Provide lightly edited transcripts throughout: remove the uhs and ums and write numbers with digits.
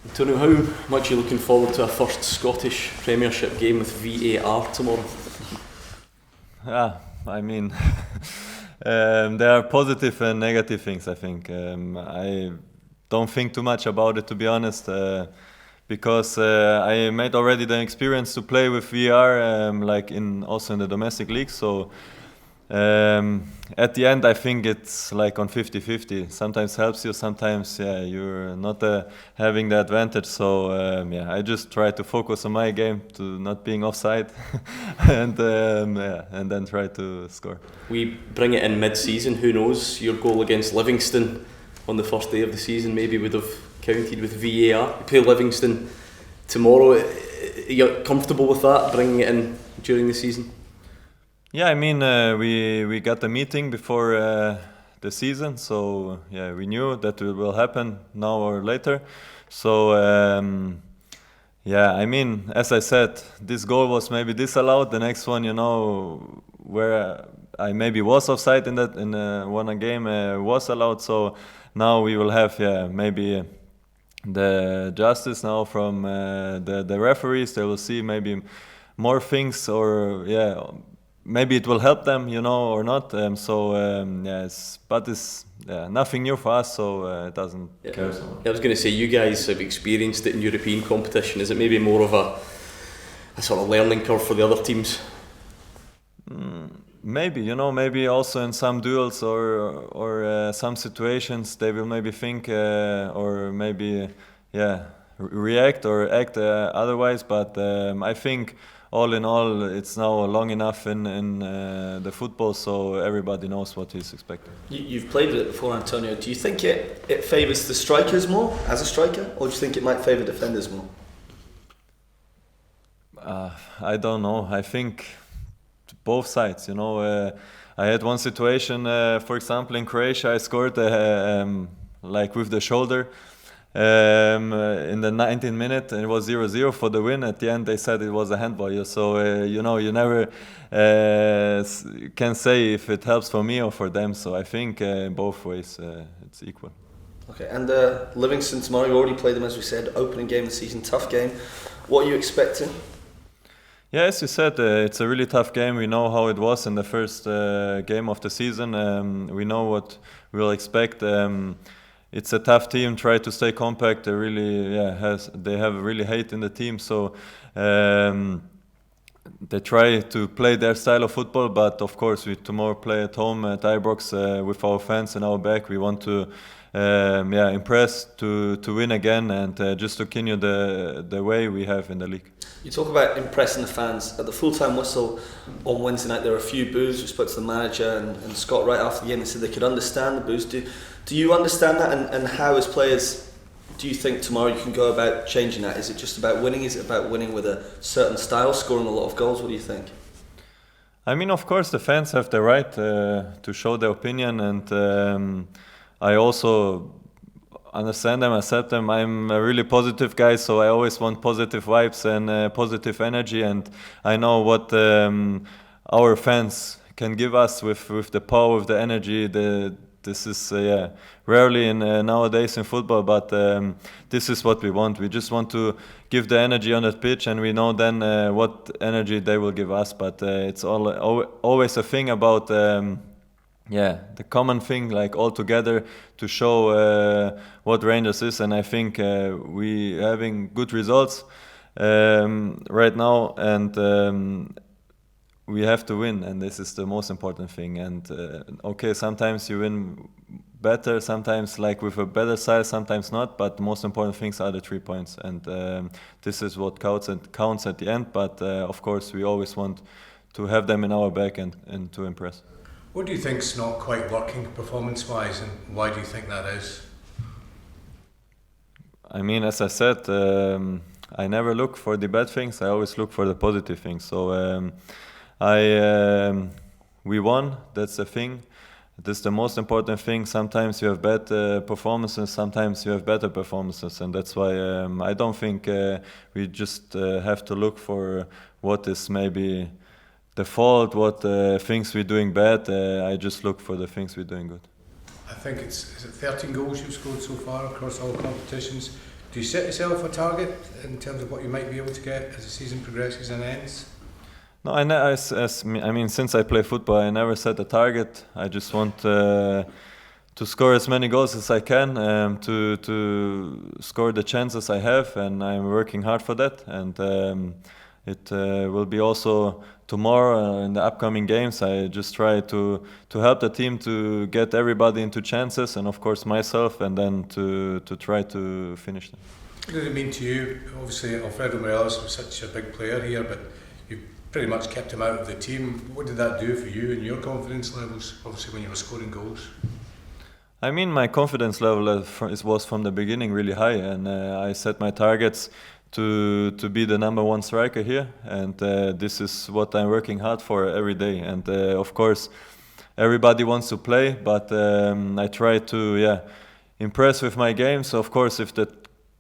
Antonio, how much are you looking forward to a first Scottish Premiership game with VAR tomorrow? Yeah, I mean, there are positive and negative things, I think. I don't think too much about it, to be honest, because I made already the experience to play with VR, also in the domestic league. So at the end, I think it's like on 50-50. Sometimes helps you, sometimes you're not having the advantage. So I just try to focus on my game, to not being offside, and then try to score. We bring it in mid-season. Who knows? Your goal against Livingston on the first day of the season maybe would have counted with VAR. You play Livingston tomorrow. Are you comfortable with that, bringing it in during the season? Yeah, I mean, we got a meeting before the season, so yeah, we knew that it will happen now or later. So I mean, as I said, this goal was maybe disallowed. The next one, where I maybe was offside in one game was allowed. So now we will have maybe the justice now from the referees. They will see maybe more things, or maybe it will help them, or not. But it's nothing new for us, so it doesn't care so much. I was going to say, you guys have experienced it in European competition. Is it maybe more of a sort of learning curve for the other teams? Maybe, maybe also in some duels or some situations they will maybe think or maybe react or act otherwise. But I think all in all, it's now long enough in the football, so everybody knows what is expected. You've played with it before, Antonio. Do you think it favours the strikers more as a striker, or do you think it might favour defenders more? I don't know. I think both sides. I had one situation, for example, in Croatia. I scored with the shoulder. In the 19th minute, and it was 0-0 for the win. At the end, they said it was a handball. So you never can say if it helps for me or for them. So I think both ways it's equal. Okay, and Livingston tomorrow. You already played them, as we said, opening game of the season, tough game. What are you expecting? Yeah, as you said, it's a really tough game. We know how it was in the first game of the season. We know what we'll expect. It's a tough team. Try to stay compact. They really, they have really hate in the team. So they try to play their style of football. But of course, we tomorrow play at home at Ibrox with our fans in our back. We want to impress, to win again, and just to continue the way we have in the league. You talk about impressing the fans. At the full-time whistle on Wednesday night, there were a few boos. We spoke to the manager and Scott right after the game. They said they could understand the boos. Do you understand that? And how, as players, do you think tomorrow you can go about changing that? Is it just about winning? Is it about winning with a certain style, scoring a lot of goals? What do you think? I mean, of course, the fans have the right to show their opinion, and I also understand them, accept them. I'm a really positive guy, so I always want positive vibes and positive energy, and I know what our fans can give us with the power, with the energy. This is rarely in nowadays in football, but this is what we want. We just want to give the energy on that pitch, and we know then what energy they will give us. But it's always a thing about the common thing, like all together to show what Rangers is. And I think we having good results right now, and we have to win, and this is the most important thing. And sometimes you win better, sometimes like with a better side, sometimes not, but the most important things are the 3 points, and this is what counts at the end. But of course we always want to have them in our back and to impress. What do you think's not quite working performance-wise, and why do you think that is? I mean, as I said, I never look for the bad things. I always look for the positive things. So we won. That's the thing. That's the most important thing. Sometimes you have bad performances. Sometimes you have better performances, and that's why I don't think we just have to look for what is maybe the fault, what things we're doing bad. I just look for the things we're doing good. I think is it 13 goals you've scored so far across all competitions. Do you set yourself a target in terms of what you might be able to get as the season progresses and ends? No, I mean, since I play football, I never set a target. I just want to score as many goals as I can, to score the chances I have, and I'm working hard for that. And it will be also tomorrow in the upcoming games. I just try to help the team to get everybody into chances, and of course myself, and then to try to finish them. What did it mean to you? Obviously, Alfredo Morelos was such a big player here, but you pretty much kept him out of the team. What did that do for you and your confidence levels, obviously, when you were scoring goals? I mean, my confidence level was from the beginning really high, and I set my targets to be the number one striker here, and this is what I'm working hard for every day. And of course, everybody wants to play, but I try to impress with my game. So of course, if the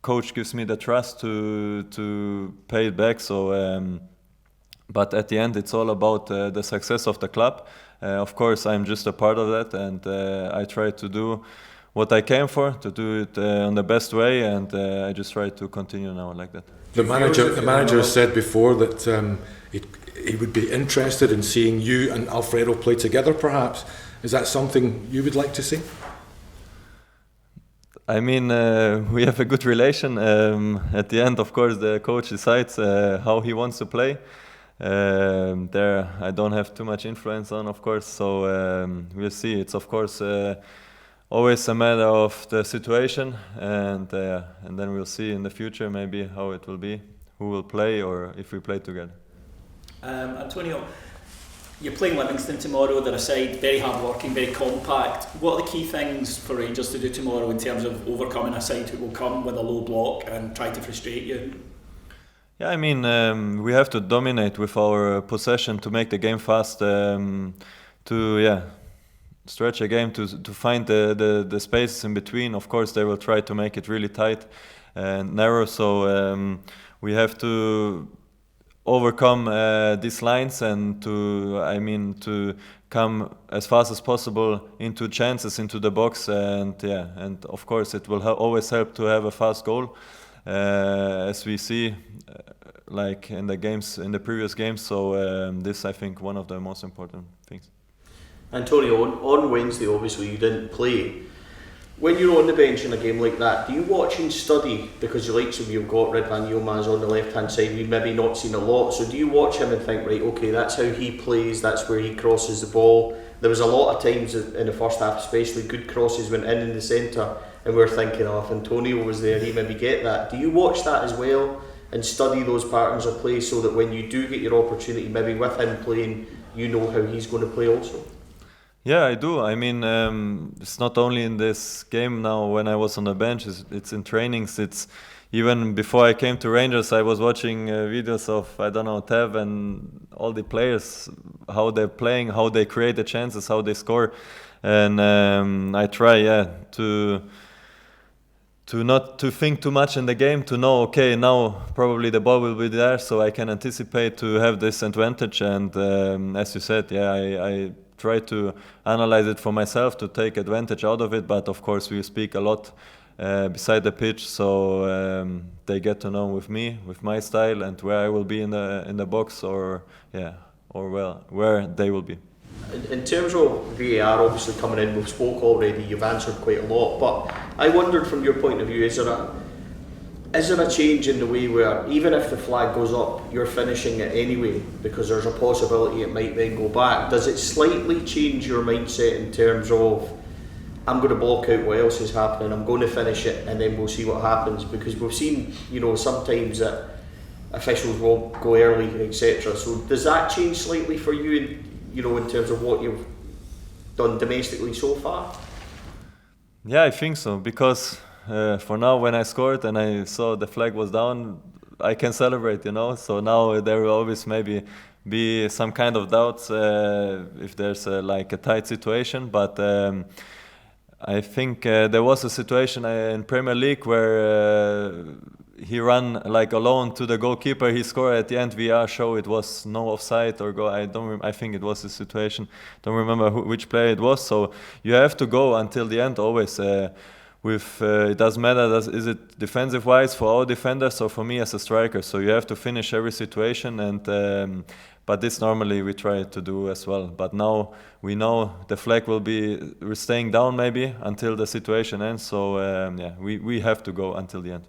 coach gives me the trust to pay it back, so. But at the end, it's all about the success of the club. Of course, I'm just a part of that, and I try to do what I came for, to do it on the best way, and I just try to continue now like that. The manager said before that he would be interested in seeing you and Alfredo play together, perhaps. Is that something you would like to see? I mean, we have a good relation. At the end, of course, the coach decides how he wants to play. There I don't have too much influence on, of course, so we'll see. It's of course always a matter of the situation, and then we'll see in the future maybe how it will be, who will play, or if we play together. Antonio, you're playing Livingston tomorrow. They're a side very hard working, very compact. What are the key things for Rangers to do tomorrow in terms of overcoming a side who will come with a low block and try to frustrate you? Yeah, I mean, we have to dominate with our possession to make the game fast, to stretch a game, to find the spaces in between. Of course, they will try to make it really tight and narrow, so we have to overcome these lines and to come as fast as possible into chances, into the box, and of course it will always help to have a fast goal. As we see, like in the previous games, so this I think one of the most important things. Antonio, on Wednesday obviously you didn't play. When you're on the bench in a game like that, do you watch and study, because the likes of you've got Ridvan Yilmaz on the left hand side, we've maybe not seen a lot, so do you watch him and think, right, okay, that's how he plays, that's where he crosses the ball? There was a lot of times in the first half especially, good crosses went in the centre, and we're thinking, oh, if Antonio was there, he'd maybe get that. Do you watch that as well and study those patterns of play so that when you do get your opportunity, maybe with him playing, you know how he's going to play also? Yeah, I do. I mean, it's not only in this game now when I was on the bench, it's in trainings. It's even before I came to Rangers, I was watching videos of, Tev and all the players, how they're playing, how they create the chances, how they score. And I try, to not to think too much in the game, to know, okay, now probably the ball will be there, so I can anticipate to have this advantage. And as you said, I try to analyze it for myself to take advantage out of it. But of course, we speak a lot beside the pitch, so they get to know with me, with my style, and where I will be in the box, or where they will be. In terms of VAR obviously coming in, we've spoke already, you've answered quite a lot, but I wondered from your point of view, is there a change in the way where even if the flag goes up, you're finishing it anyway because there's a possibility it might then go back? Does it slightly change your mindset in terms of, I'm going to block out what else is happening, I'm going to finish it, and then we'll see what happens? Because we've seen, sometimes that officials will go early, etc. So does that change slightly for you, in terms of what you've done domestically so far? Yeah, I think so, because for now, when I scored and I saw the flag was down, I can celebrate, So now there will always maybe be some kind of doubts if there's a tight situation. But I think there was a situation in Premier League where he ran alone to the goalkeeper. He scored at the end. VR show it was no offside or goal. I think it was the situation. Don't remember which player it was. So you have to go until the end always. with it doesn't matter is it defensive wise for our defenders or for me as a striker. So you have to finish every situation, and but this normally we try to do as well. But now we know the flag will be we're staying down maybe until the situation ends. So we have to go until the end.